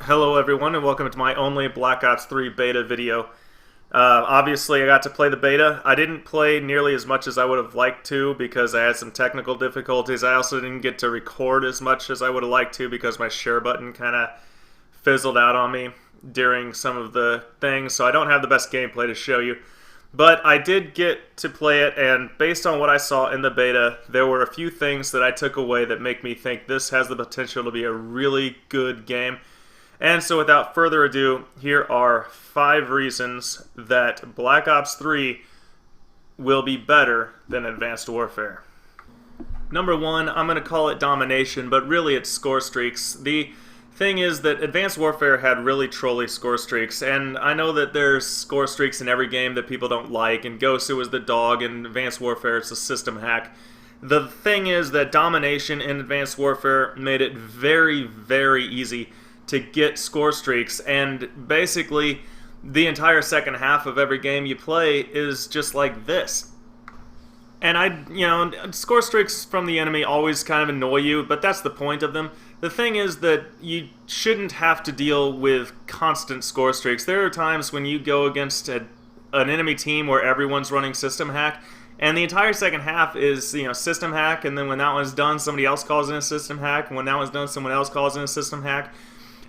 Hello everyone and welcome to my only Black Ops 3 beta video. Obviously I got to play the beta. I didn't play nearly as much as I would have liked to because I had some technical difficulties. I also didn't get to record as much as I would have liked to because my share button kind of fizzled out on me during some of the things, so I don't have the best gameplay to show you. But I did get to play it, and based on what I saw in the beta, there were a few things that I took away that make me think this has the potential to be a really good game. And so without further ado, here are 5 reasons that Black Ops 3 will be better than Advanced Warfare. Number 1, I'm going to call it Domination, but really it's score streaks. The thing is that Advanced Warfare had really trolly score streaks, and I know that there's score streaks in every game that people don't like, and Gosu is the dog, and Advanced Warfare it's a system hack. The thing is that Domination in Advanced Warfare made it very, very easy to get score streaks, and basically the entire second half of every game you play is just like this. And score streaks from the enemy always kind of annoy you, but that's the point of them. The thing is that you shouldn't have to deal with constant score streaks. There are times when you go against an enemy team where everyone's running system hack, and the entire second half is, system hack, and then when that one's done, somebody else calls in a system hack, and when that one's done, someone else calls in a system hack.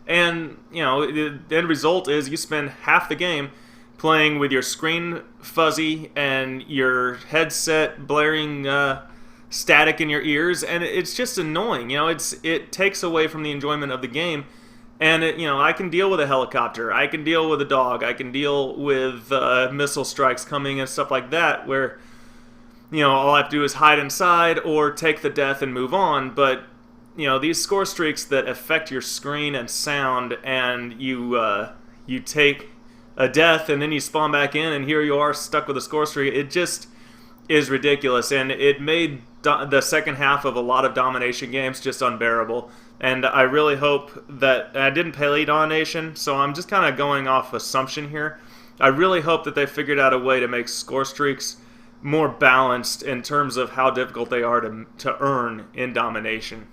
And, the end result is you spend half the game playing with your screen fuzzy and your headset blaring static in your ears, and it's just annoying. It takes away from the enjoyment of the game. And I can deal with a helicopter, I can deal with a dog, I can deal with missile strikes coming and stuff like that, where all I have to do is hide inside or take the death and move on. But these score streaks that affect your screen and sound, and you take a death and then you spawn back in and here you are stuck with a score streak, it just is ridiculous, and it made the second half of a lot of Domination games just unbearable. And I really hope that, I didn't play Domination, so I'm just kind of going off assumption here. I really hope that they figured out a way to make score streaks more balanced in terms of how difficult they are to earn in Domination.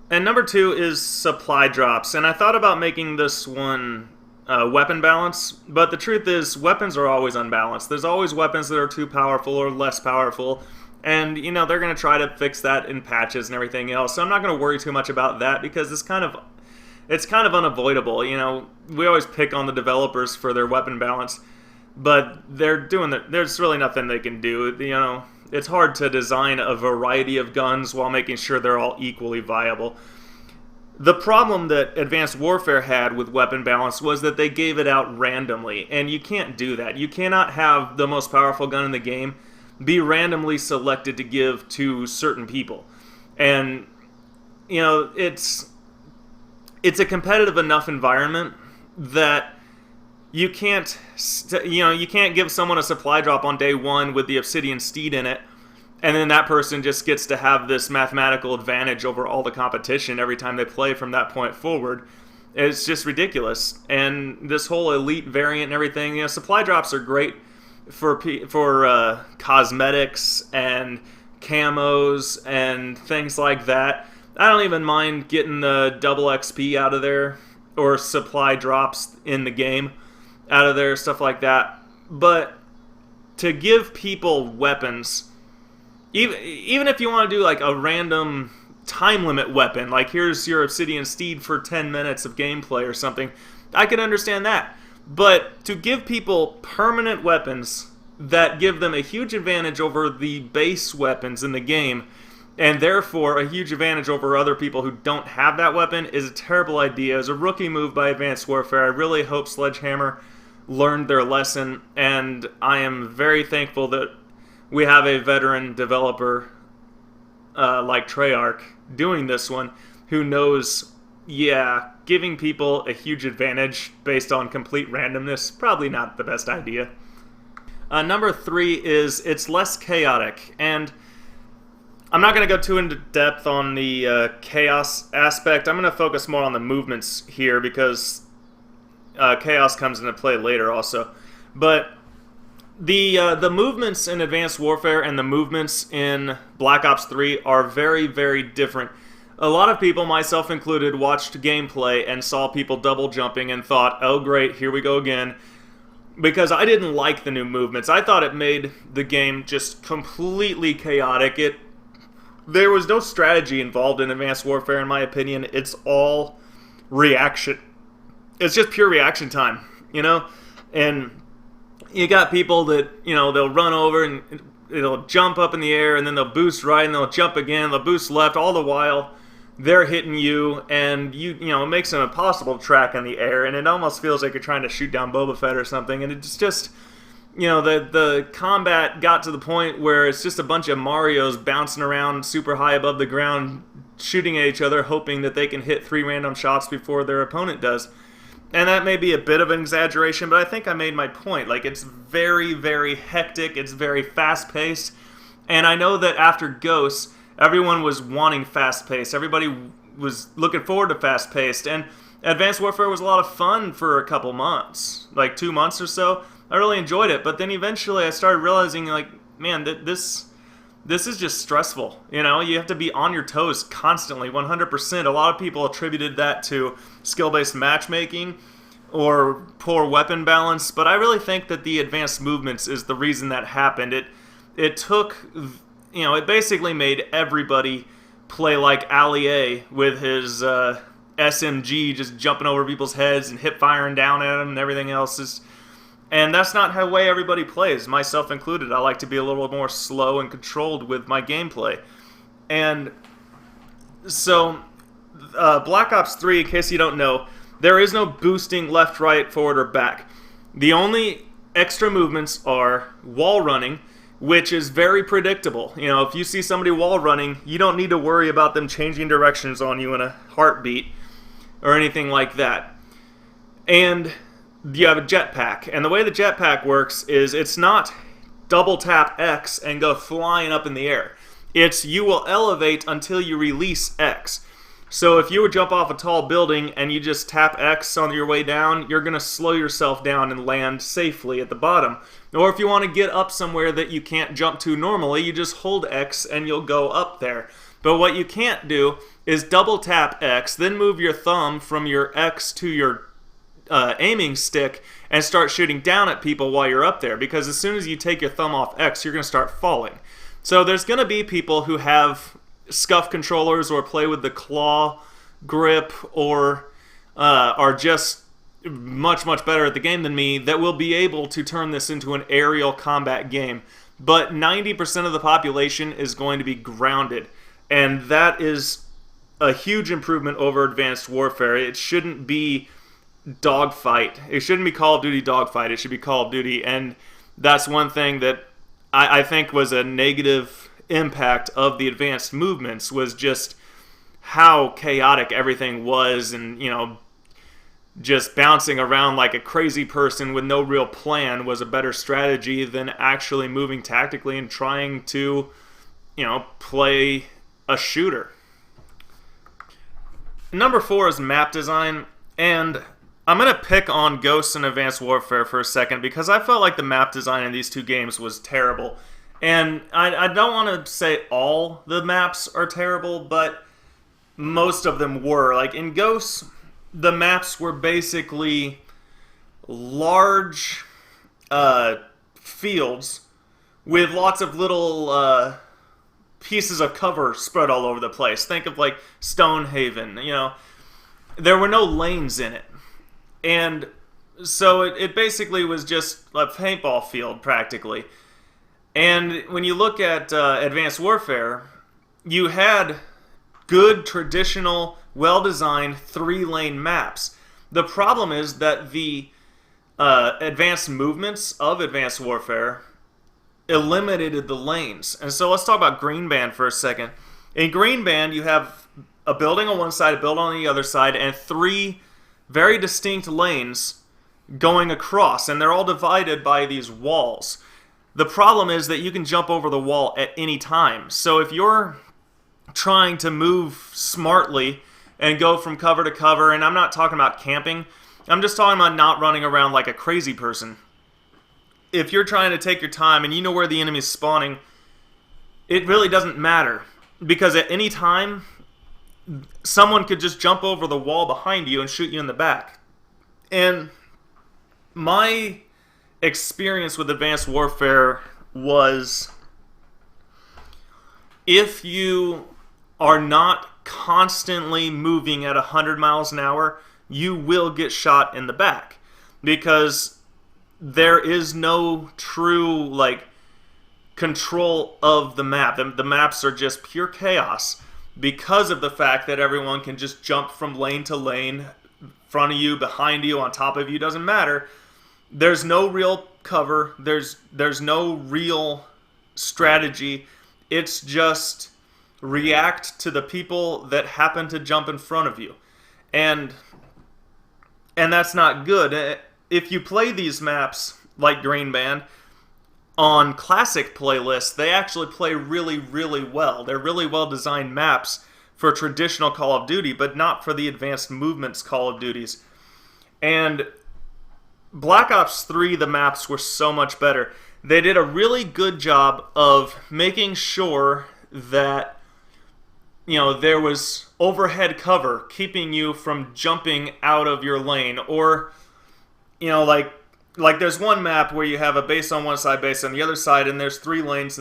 And number 2 is supply drops, and I thought about making this one weapon balance, but the truth is weapons are always unbalanced. There's always weapons that are too powerful or less powerful, and they're going to try to fix that in patches and everything else. So I'm not going to worry too much about that because it's kind of unavoidable. We always pick on the developers for their weapon balance, but there's really nothing they can do. It's hard to design a variety of guns while making sure they're all equally viable. The problem that Advanced Warfare had with weapon balance was that they gave it out randomly, and you can't do that. You cannot have the most powerful gun in the game be randomly selected to give to certain people. And, it's a competitive enough environment that you can't give someone a supply drop on day 1 with the Obsidian Steed in it, and then that person just gets to have this mathematical advantage over all the competition every time they play from that point forward. It's just ridiculous. And this whole elite variant and everything, supply drops are great for cosmetics and camos and things like that. I don't even mind getting the double XP out of there, or supply drops in the game out of there, stuff like that. But to give people weapons, even if you want to do like a random time limit weapon, like here's your Obsidian Steed for 10 minutes of gameplay or something, I can understand that. But to give people permanent weapons that give them a huge advantage over the base weapons in the game, and therefore a huge advantage over other people who don't have that weapon, is a terrible idea. It was a rookie move by Advanced Warfare. I really hope Sledgehammer learned their lesson, and I am very thankful that we have a veteran developer like Treyarch doing this one, who knows, giving people a huge advantage based on complete randomness, probably not the best idea. Number 3 is it's less chaotic, and I'm not going to go too into depth on the chaos aspect. I'm going to focus more on the movements here because chaos comes into play later also. But the movements in Advanced Warfare and the movements in Black Ops 3 are very, very different. A lot of people, myself included, watched gameplay and saw people double jumping and thought, oh great, here we go again. Because I didn't like the new movements. I thought it made the game just completely chaotic. There was no strategy involved in Advanced Warfare, in my opinion. It's all reaction. It's just pure reaction time, you know? And you got people that, you know, they'll run over and they'll jump up in the air, and then they'll boost right, and they'll jump again, they'll boost left, all the while they're hitting you, and you know, it makes it impossible to track in the air, and it almost feels like you're trying to shoot down Boba Fett or something, and it's just, you know, the combat got to the point where it's just a bunch of Marios bouncing around super high above the ground, shooting at each other, hoping that they can hit 3 random shots before their opponent does. And that may be a bit of an exaggeration, but I think I made my point. Like, it's very, very hectic, it's very fast-paced, and I know that after Ghosts, everyone was wanting fast-paced. Everybody was looking forward to fast-paced. And Advanced Warfare was a lot of fun for a couple months. Like 2 months or so. I really enjoyed it. But then eventually I started realizing, like, man, this is just stressful. You know, you have to be on your toes constantly, 100%. A lot of people attributed that to skill-based matchmaking or poor weapon balance. But I really think that the advanced movements is the reason that happened. It took... You know, it basically made everybody play like Ali A with his SMG just jumping over people's heads and hip firing down at them and everything else. And that's not how way everybody plays, myself included. I like to be a little more slow and controlled with my gameplay. And so, Black Ops 3, in case you don't know, there is no boosting left, right, forward, or back. The only extra movements are wall running, which is very predictable. You know, if you see somebody wall running, you don't need to worry about them changing directions on you in a heartbeat or anything like that. And you have a jetpack. And the way the jetpack works is it's not double tap X and go flying up in the air. It's you will elevate until you release X. So if you would jump off a tall building and you just tap X on your way down, you're going to slow yourself down and land safely at the bottom. Or if you want to get up somewhere that you can't jump to normally, you just hold X and you'll go up there. But what you can't do is double tap X, then move your thumb from your X to your aiming stick and start shooting down at people while you're up there. Because as soon as you take your thumb off X, you're going to start falling. So there's going to be people who have scuff controllers or play with the claw grip or are just much better at the game than me that will be able to turn this into an aerial combat game. But 90% of the population is going to be grounded, and that is a huge improvement over Advanced Warfare. It shouldn't be dogfight. It shouldn't be Call of Duty dogfight. It should be Call of Duty, and that's one thing that I think was a negative impact of the advanced movements, was just how chaotic everything was, and, you know, just bouncing around like a crazy person with no real plan was a better strategy than actually moving tactically and trying to, you know, play a shooter. Number 4 is map design, and I'm going to pick on Ghosts and Advanced Warfare for a second because I felt like the map design in these two games was terrible. And I don't want to say all the maps are terrible, but most of them were. Like in Ghosts, the maps were basically large fields with lots of little pieces of cover spread all over the place. Think of like Stonehaven, you know. There were no lanes in it. And so it basically was just a paintball field, practically. And when you look at Advanced Warfare, you had good, traditional, well-designed 3-lane maps. The problem is that the advanced movements of Advanced Warfare eliminated the lanes. And so let's talk about Green Band for a second. In Green Band, you have a building on one side, a building on the other side, and 3 very distinct lanes going across, and they're all divided by these walls. The problem is that you can jump over the wall at any time. So if you're trying to move smartly and go from cover to cover, and I'm not talking about camping, I'm just talking about not running around like a crazy person. If you're trying to take your time and you know where the enemy's spawning, it really doesn't matter. Because at any time, someone could just jump over the wall behind you and shoot you in the back. And my experience with Advanced Warfare was, if you are not constantly moving at 100 miles an hour, you will get shot in the back. Because there is no true, like, control of the map. The maps are just pure chaos because of the fact that everyone can just jump from lane to lane, front of you, behind you, on top of you, doesn't matter. There's no real cover. There's no real strategy. It's just react to the people that happen to jump in front of you. And that's not good. If you play these maps like Green Band on classic playlists, they actually play really, really well. They're really well designed maps for traditional Call of Duty, but not for the advanced movements Call of Duties. And Black Ops 3, the maps were so much better. They did a really good job of making sure that, you know, there was overhead cover keeping you from jumping out of your lane. Or, you know, like there's one map where you have a base on one side, base on the other side, and there's 3 lanes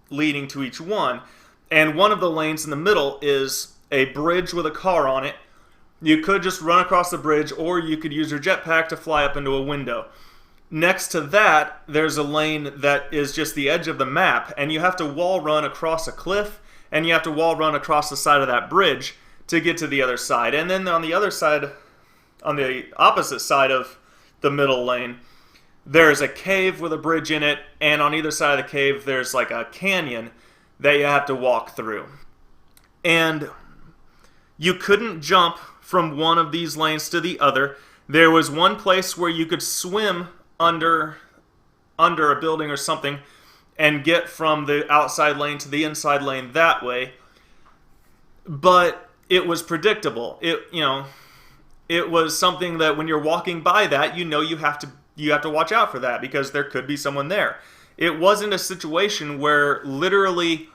leading to each one. And one of the lanes in the middle is a bridge with a car on it. You could just run across the bridge, or you could use your jetpack to fly up into a window. Next to that, there's a lane that is just the edge of the map, and you have to wall run across a cliff, and you have to wall run across the side of that bridge to get to the other side. And then on the other side, on the opposite side of the middle lane, there's a cave with a bridge in it, and on either side of the cave, there's like a canyon that you have to walk through. And you couldn't jump from one of these lanes to the other. There was one place where you could swim under a building or something and get from the outside lane to the inside lane that way. But it was predictable. It was something that when you're walking by that, you know you have to watch out for that because there could be someone there. It wasn't a situation where literally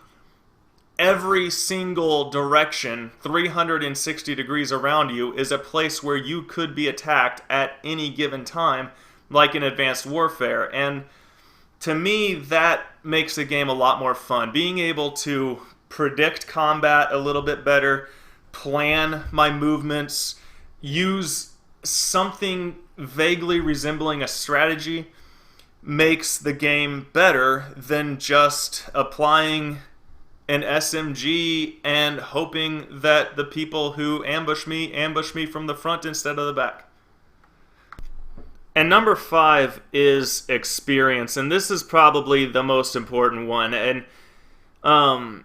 every single direction, 360 degrees around you, is a place where you could be attacked at any given time, like in Advanced Warfare. And to me, that makes the game a lot more fun. Being able to predict combat a little bit better, plan my movements, use something vaguely resembling a strategy makes the game better than just applying an SMG and hoping that the people who ambush me from the front instead of the back. And number 5 is experience, and this is probably the most important one. And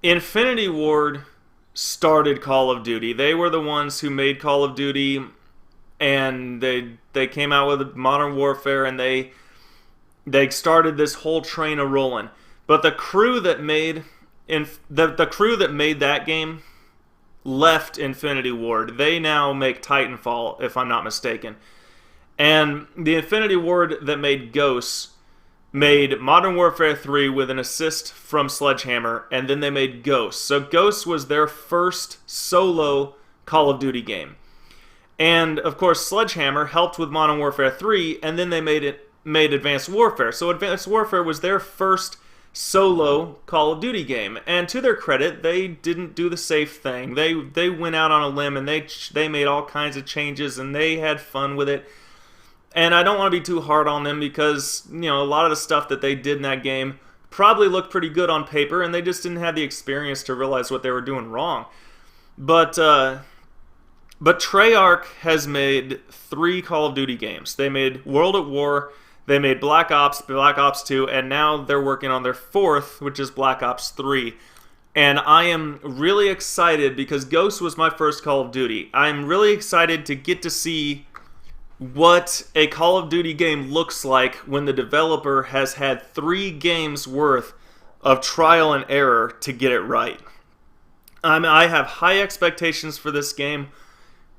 Infinity Ward started Call of Duty. They were the ones who made Call of Duty, and they came out with Modern Warfare, and they started this whole train a rolling. But the crew that made that game left Infinity Ward. They now make Titanfall, if I'm not mistaken. And the Infinity Ward that made Ghosts made Modern Warfare 3 with an assist from Sledgehammer, and then they made Ghosts. So Ghosts was their first solo Call of Duty game. And, of course, Sledgehammer helped with Modern Warfare 3, and then they made Advanced Warfare. So Advanced Warfare was their first solo Call of Duty game. And to their credit, they didn't do the safe thing. They went out on a limb, and they made all kinds of changes, and they had fun with it. And I don't want to be too hard on them because, you know, a lot of the stuff that they did in that game probably looked pretty good on paper, and they just didn't have the experience to realize what they were doing wrong. But Treyarch has made 3 Call of Duty games. They made World at War, they made Black Ops 2, and now they're working on their 4th, which is Black Ops 3. And I am really excited because Ghost was my first Call of Duty. I'm really excited to get to see what a Call of Duty game looks like when the developer has had 3 games worth of trial and error to get it right. I have high expectations for this game,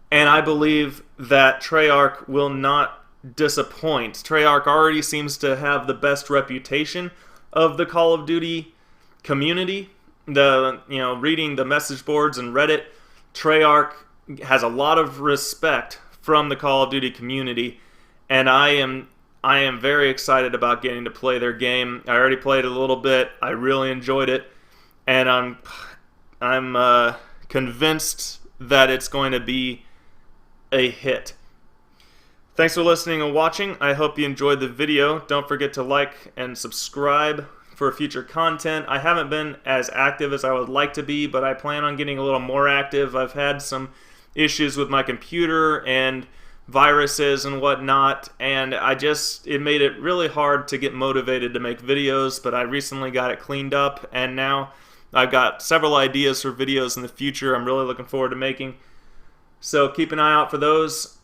and I believe that Treyarch will not disappoint. Treyarch already seems to have the best reputation of the Call of Duty community, reading the message boards and Reddit, Treyarch has a lot of respect from the Call of Duty community, and I am very excited about getting to play their game. I already played it a little bit. I really enjoyed it, and I'm convinced that it's going to be a hit. Thanks for listening and watching. I hope you enjoyed the video. Don't forget to like and subscribe for future content. I haven't been as active as I would like to be, but I plan on getting a little more active. I've had some issues with my computer and viruses and whatnot, and it made it really hard to get motivated to make videos, but I recently got it cleaned up, and now I've got several ideas for videos in the future I'm really looking forward to making. So keep an eye out for those,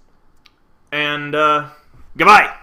and goodbye!